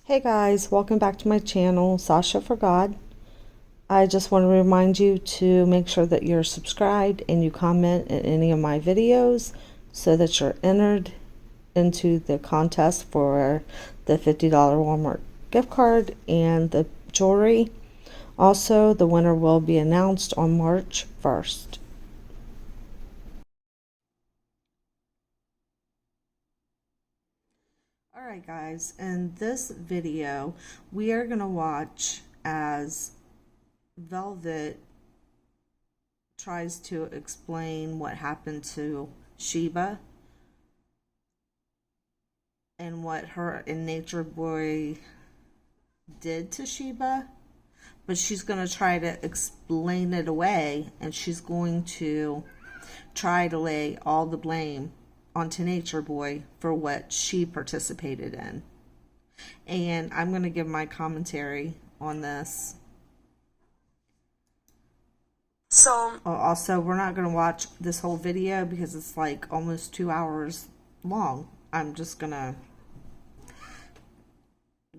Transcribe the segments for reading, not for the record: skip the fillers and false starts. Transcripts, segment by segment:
Hey guys, welcome back to my channel, Sasha for God. I just want to remind you to make sure that you're subscribed and you comment in any of my videos so that you're entered into the contest for the $50 Walmart gift card and the jewelry. Also, the winner will be announced on March 1st. Alright guys, in this video we are going to watch as Velvet tries to explain what happened to Sheba and what her and Nature Boy did to Sheba, but she's going to try to explain it away, and she's going to try to lay all the blame onto Nature Boy for what she participated in. And I'm going to give my commentary on this. So also, we're not going to watch this whole video because it's like almost 2 hours long. I'm just going to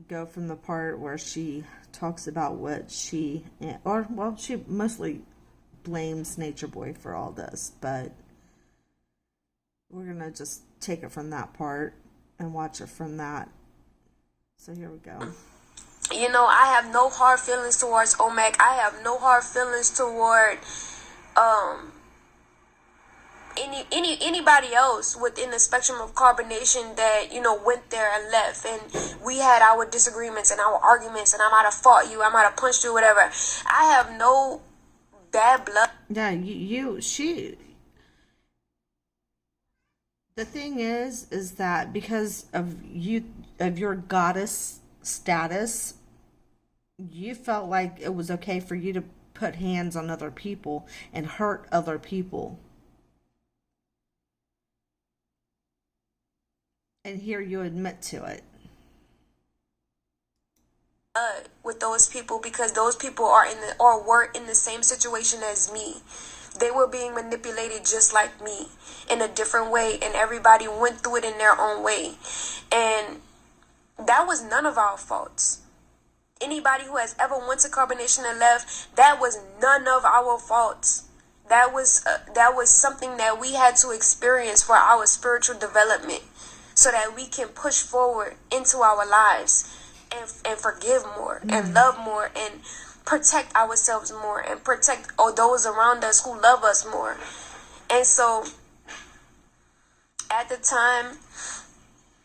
go from the part where she talks about what she mostly blames Nature Boy for all this, but we're going to just take it from that part and watch it from that. So here we go. you know, I have no hard feelings towards Omek. I have no hard feelings toward anybody else within the spectrum of carbonation that, you know, went there and left, and we had our disagreements and our arguments, and I might have fought you, I might have punched you, whatever. I have no bad blood. Yeah, the thing is that because of your goddess status, you felt like it was okay for you to put hands on other people and hurt other people. And here you admit to it. With those people, because those people are were in the same situation as me. They were being manipulated just like me in a different way, and everybody went through it in their own way. And that was none of our faults. Anybody who has ever went to carbonation and left, that was none of our faults. That was something that we had to experience for our spiritual development, so that we can push forward into our lives and forgive more and love more and protect ourselves more and protect all those around us who love us more. And so at the time,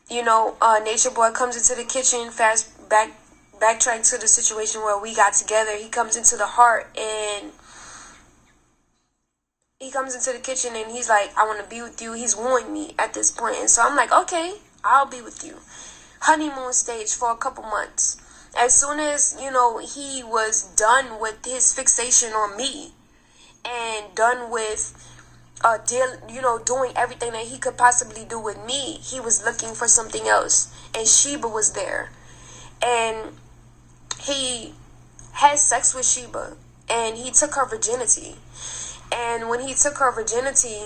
you know, Nature Boy comes into the kitchen, backtrack to the situation where we got together. He comes into the heart, and he comes into the kitchen and he's like, I want to be with you. He's wooing me at this point. And so I'm like, okay, I'll be with you. Honeymoon stage for a couple months. As soon as, you know, he was done with his fixation on me and done with doing everything that he could possibly do with me, he was looking for something else. And Sheba was there. And he had sex with Sheba, and he took her virginity. And when he took her virginity,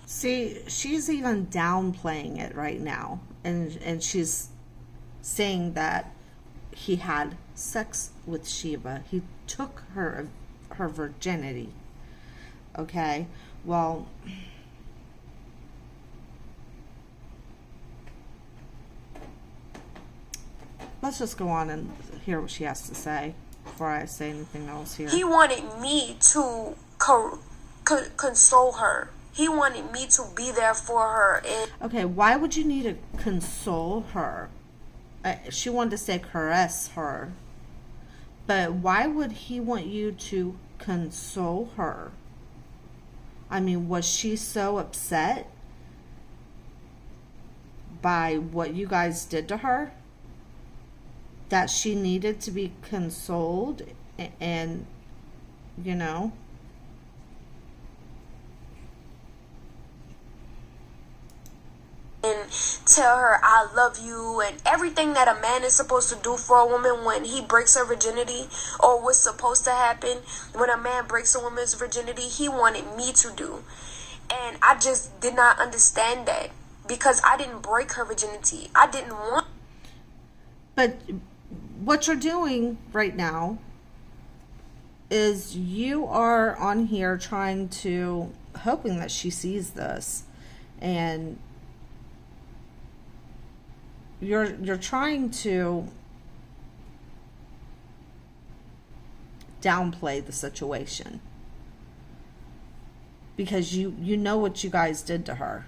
see, she's even downplaying it right now, and she's saying that he had sex with Sheba. He took her virginity. Okay, well, let's just go on and hear what she has to say before I say anything else here. He wanted me to console her. He wanted me to be there for her. And okay, why would you need to console her? She wanted to say caress her. But why would he want you to console her? I mean, was she so upset by what you guys did to her that she needed to be consoled and, you know? And tell her I love you and everything that a man is supposed to do for a woman when he breaks her virginity, or what's supposed to happen when a man breaks a woman's virginity, he wanted me to do. And I just did not understand that. because I didn't break her virginity. I didn't want. But what you're doing right now is you are on here trying to, hoping that she sees this, and you're trying to downplay the situation because you know what you guys did to her.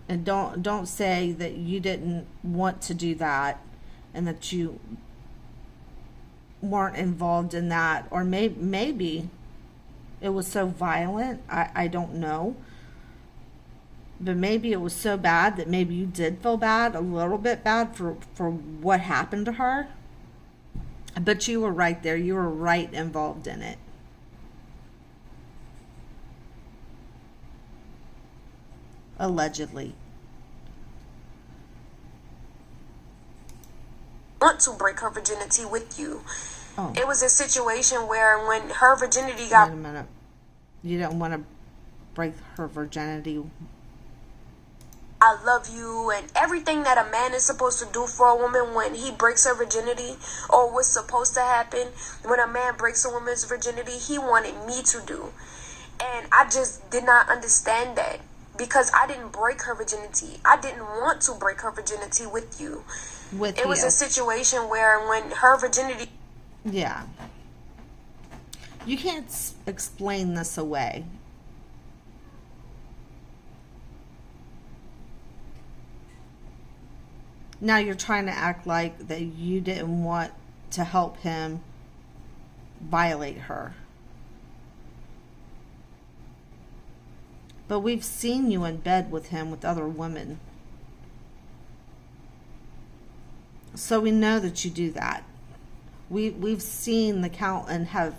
And don't say that you didn't want to do that and that you weren't involved in that, or maybe it was so violent. I don't know. But maybe it was so bad that maybe you did feel bad, a little bit bad for what happened to her. But you were right there. You were right involved in it. Allegedly. Want to break her virginity with you. Oh. It was a situation where when her virginity got... Wait a minute. You don't want to break her virginity. I love you and everything that a man is supposed to do for a woman when he breaks her virginity, or what's supposed to happen when a man breaks a woman's virginity, he wanted me to do. And I just did not understand that because I didn't break her virginity. I didn't want to break her virginity with you. It was a situation where when her virginity... Yeah. You can't explain this away. Now you're trying to act like that you didn't want to help him violate her. But we've seen you in bed with him with other women. So we know that you do that. We've seen the count and have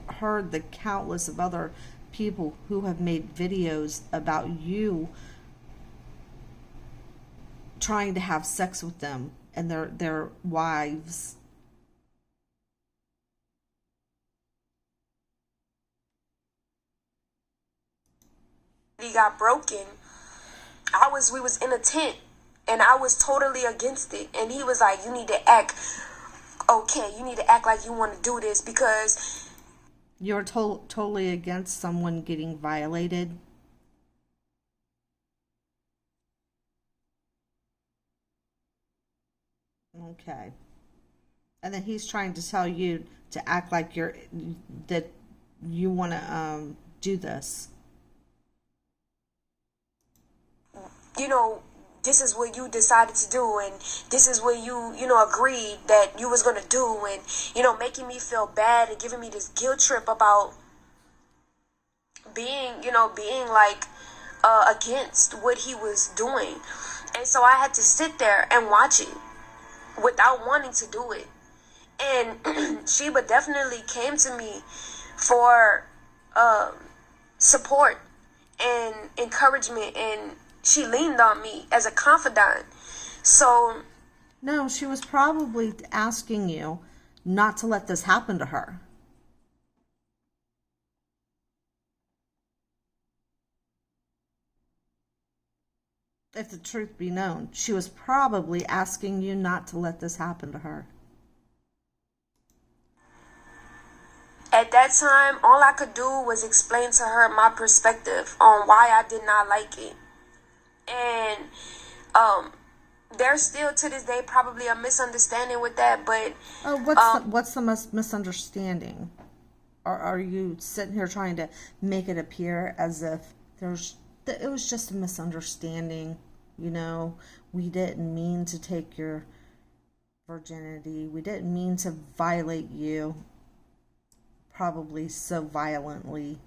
heard the countless of other people who have made videos about you trying to have sex with them and their wives. He got broken. We was in a tent and I was totally against it, and he was like, you need to act okay, you need to act like you want to do this because you're totally against someone getting violated. Okay. And then he's trying to tell you to act like that you want to do this. You know, this is what you decided to do, and this is what you agreed that you was going to do, and, making me feel bad and giving me this guilt trip about being like against what he was doing. And so I had to sit there and watch it without wanting to do it. And Sheba definitely came to me for support and encouragement, and she leaned on me as a confidant. So no, she was probably asking you not to let this happen to her. If the truth be known, she was probably asking you not to let this happen to her. At that time, all I could do was explain to her my perspective on why I did not like it. And there's still to this day probably a misunderstanding with that, but what's the misunderstanding? Are you sitting here trying to make it appear as if it was just a misunderstanding? We didn't mean to take your virginity. We didn't mean to violate you, probably so violently.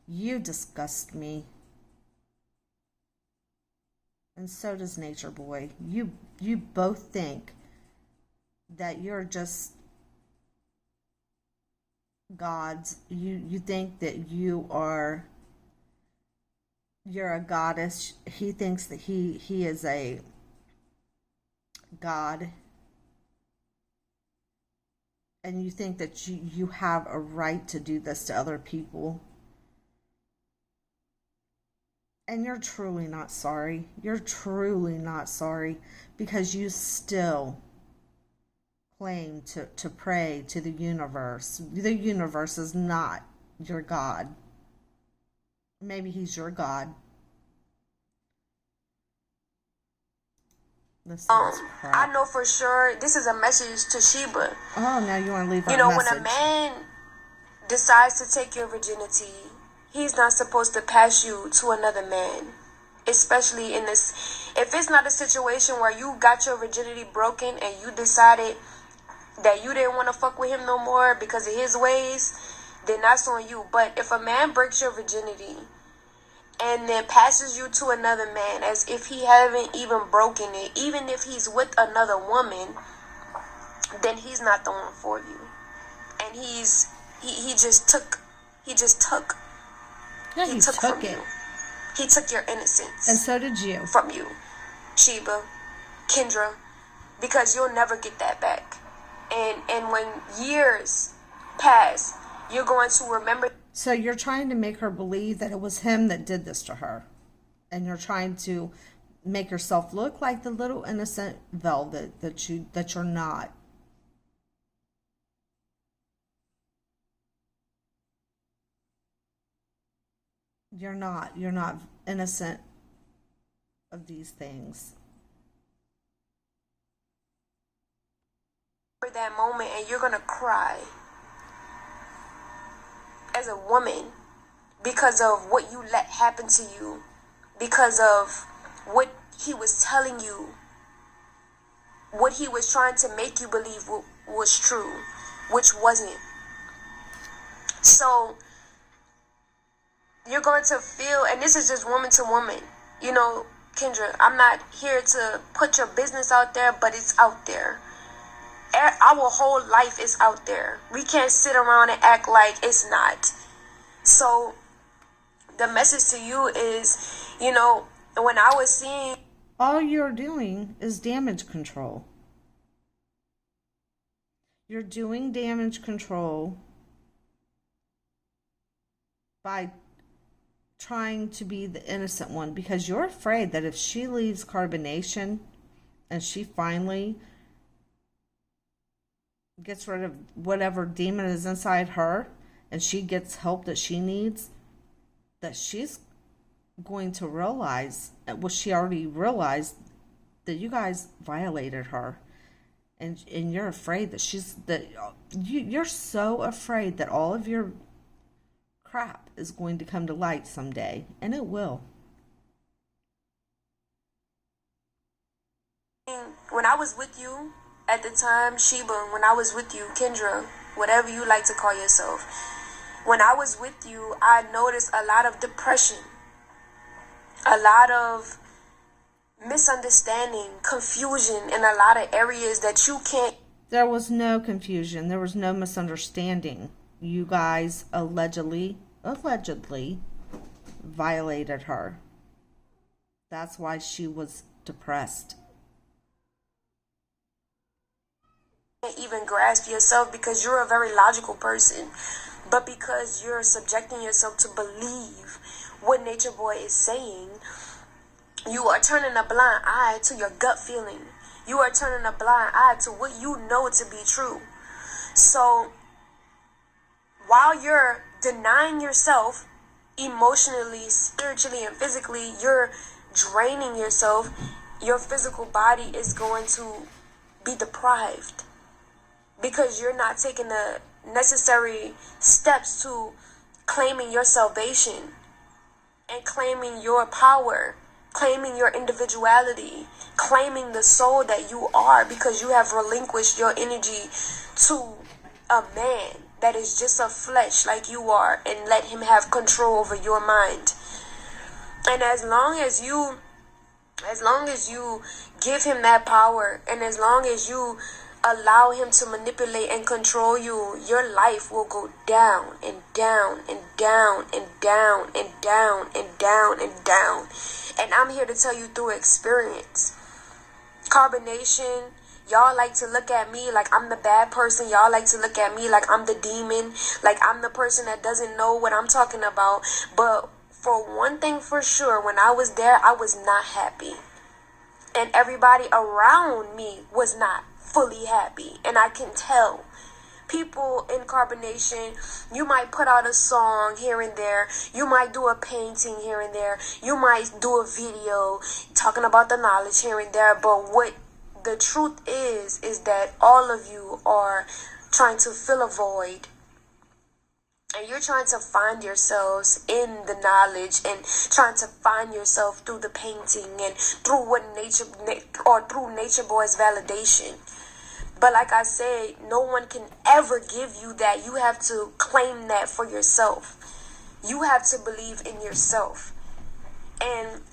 You disgust me. And so does Nature Boy. You both think that you're just gods. You think that you're a goddess. He thinks that he is a god. and you think that you have a right to do this to other people. And you're truly not sorry. You're truly not sorry, because you still claim to pray to the universe. The universe is not your God. Maybe he's your God. I know for sure this is a message to Sheba. Oh, now you want to leave a You know, message. when a man decides to take your virginity, he's not supposed to pass you to another man. Especially in this, if it's not a situation where you got your virginity broken and you decided that you didn't want to fuck with him no more because of his ways, then that's on you. But if a man breaks your virginity and then passes you to another man as if he haven't even broken it, even if he's with another woman, then he's not the one for you. And he just took from you. He took your innocence. And so did you. From you, Sheba, Kendra, because you'll never get that back. And when years pass, you're going to remember. So you're trying to make her believe that it was him that did this to her. And you're trying to make yourself look like the little innocent velvet that you're not. You're not innocent of these things. For that moment, and you're gonna cry as a woman because of what you let happen to you, because of what he was telling you, what he was trying to make you believe was true, which wasn't. So you're going to feel, and this is just woman to woman, you know, Kendra, I'm not here to put your business out there, but it's out there. Our whole life is out there. We can't sit around and act like it's not. So the message to you is, you know, when I was seeing, all you're doing is damage control. You're doing damage control by trying to be the innocent one, because you're afraid that if she leaves carbonation and she finally gets rid of whatever demon is inside her and she gets help that she needs, that she's going to realize, what she already realized, that you guys violated her. And you're afraid that you're so afraid that all of your crap is going to come to light someday, and it will. When I was with you at the time, Sheba, when I was with you, Kendra, whatever you like to call yourself, when I was with you, I noticed a lot of depression, a lot of misunderstanding, confusion in a lot of areas that you can't. There was no confusion. There was no misunderstanding. You guys allegedly violated her. That's why she was depressed. You can't even grasp yourself because you're a very logical person, but because you're subjecting yourself to believe what Nature Boy is saying, you are turning a blind eye to your gut feeling. You are turning a blind eye to what you know to be true. So while you're denying yourself emotionally, spiritually, and physically, you're draining yourself. Your physical body is going to be deprived because you're not taking the necessary steps to claiming your salvation and claiming your power, claiming your individuality, claiming the soul that you are, because you have relinquished your energy to a man that is just a flesh like you are, and let him have control over your mind. And as long as you give him that power, and as long as you allow him to manipulate and control you, your life will go down and down and down and down and down and down and down. And I'm here to tell you through experience. Carbonation, Y'all like to look at me like I'm the bad person. Y'all like to look at me like I'm the demon, like I'm the person that doesn't know what I'm talking about. But for one thing for sure, when I was there, I was not happy. And everybody around me was not fully happy. And I can tell. People in Carbonation, you might put out a song here and there. You might do a painting here and there. You might do a video talking about the knowledge here and there. But what the truth is that all of you are trying to fill a void. And you're trying to find yourselves in the knowledge and trying to find yourself through the painting and through through Nature Boy's validation. But like I said, no one can ever give you that. You have to claim that for yourself. You have to believe in yourself. And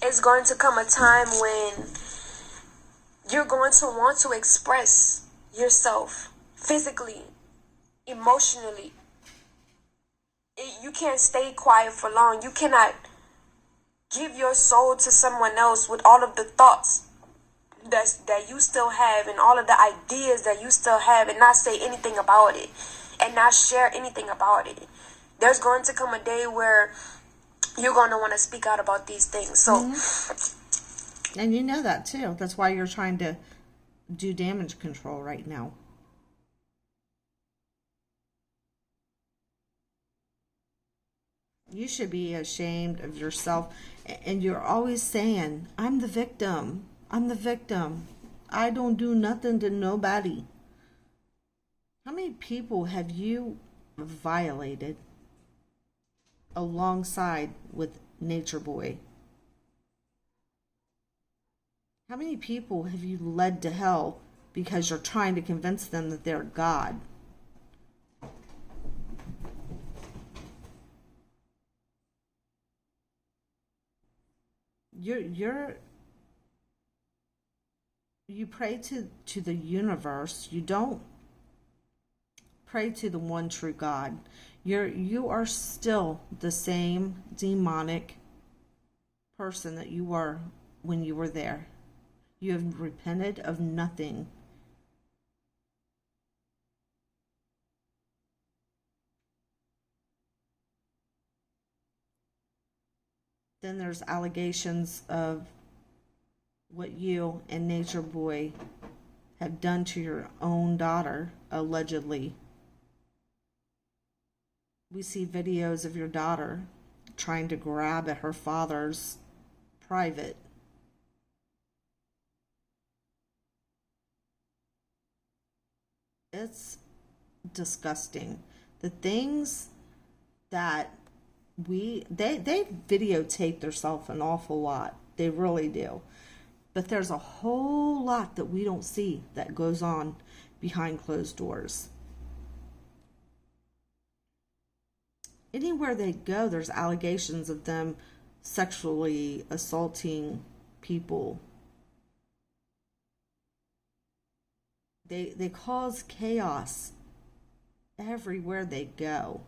it's going to come a time when you're going to want to express yourself physically, emotionally. You can't stay quiet for long. You cannot give your soul to someone else with all of the thoughts that you still have and all of the ideas that you still have and not say anything about it and not share anything about it. There's going to come a day where you're going to want to speak out about these things. So, and you know that too. That's why you're trying to do damage control right now. You should be ashamed of yourself. And you're always saying, I'm the victim. I'm the victim. I don't do nothing to nobody. How many people have you violated alongside with Nature Boy? How many people have you led to hell because you're trying to convince them that they're God? You pray to the universe. You don't pray to the one true God. You are still the same demonic person that you were when you were there. You have repented of nothing. Then there's allegations of what you and Nature Boy have done to your own daughter, allegedly. We see videos of your daughter trying to grab at her father's private. It's disgusting. The things that they videotape themselves an awful lot. They really do. But there's a whole lot that we don't see that goes on behind closed doors. Anywhere they go, there's allegations of them sexually assaulting people. They cause chaos everywhere they go.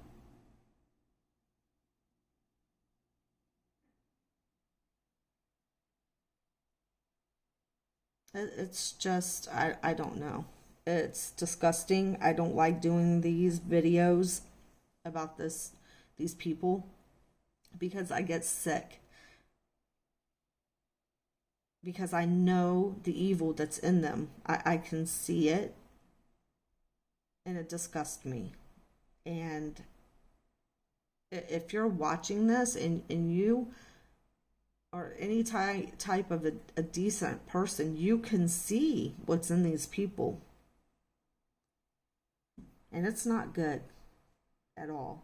It's just, I don't know. It's disgusting. I don't like doing these videos about these people because I get sick. Because I know the evil that's in them. I can see it. And it disgusts me. And if you're watching this and you or any type of a decent person, you can see what's in these people. And it's not good at all.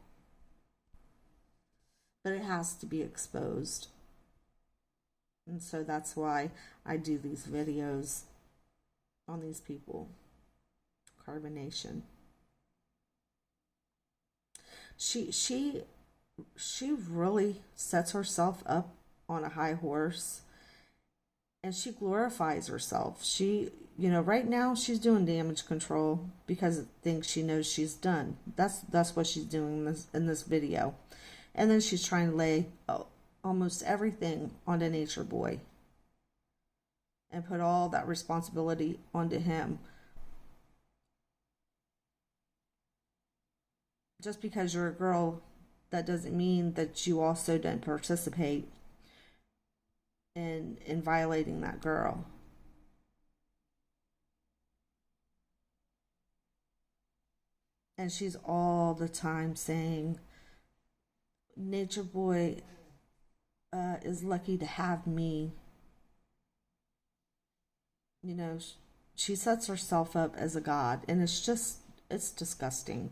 But it has to be exposed. And so that's why I do these videos on these people. Carbonation. She really sets herself up on a high horse, and she glorifies herself. Right now she's doing damage control because of things she knows she's done. That's what she's doing in this video. And then she's trying to lay almost everything on a Nature Boy. and put all that responsibility onto him. Just because you're a girl, that doesn't mean that you also didn't participate in violating that girl. And she's all the time saying, Nature Boy is lucky to have me. You know, she sets herself up as a god, and it's disgusting.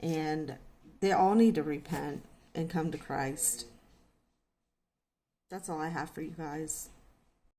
And they all need to repent and come to Christ. That's all I have for you guys.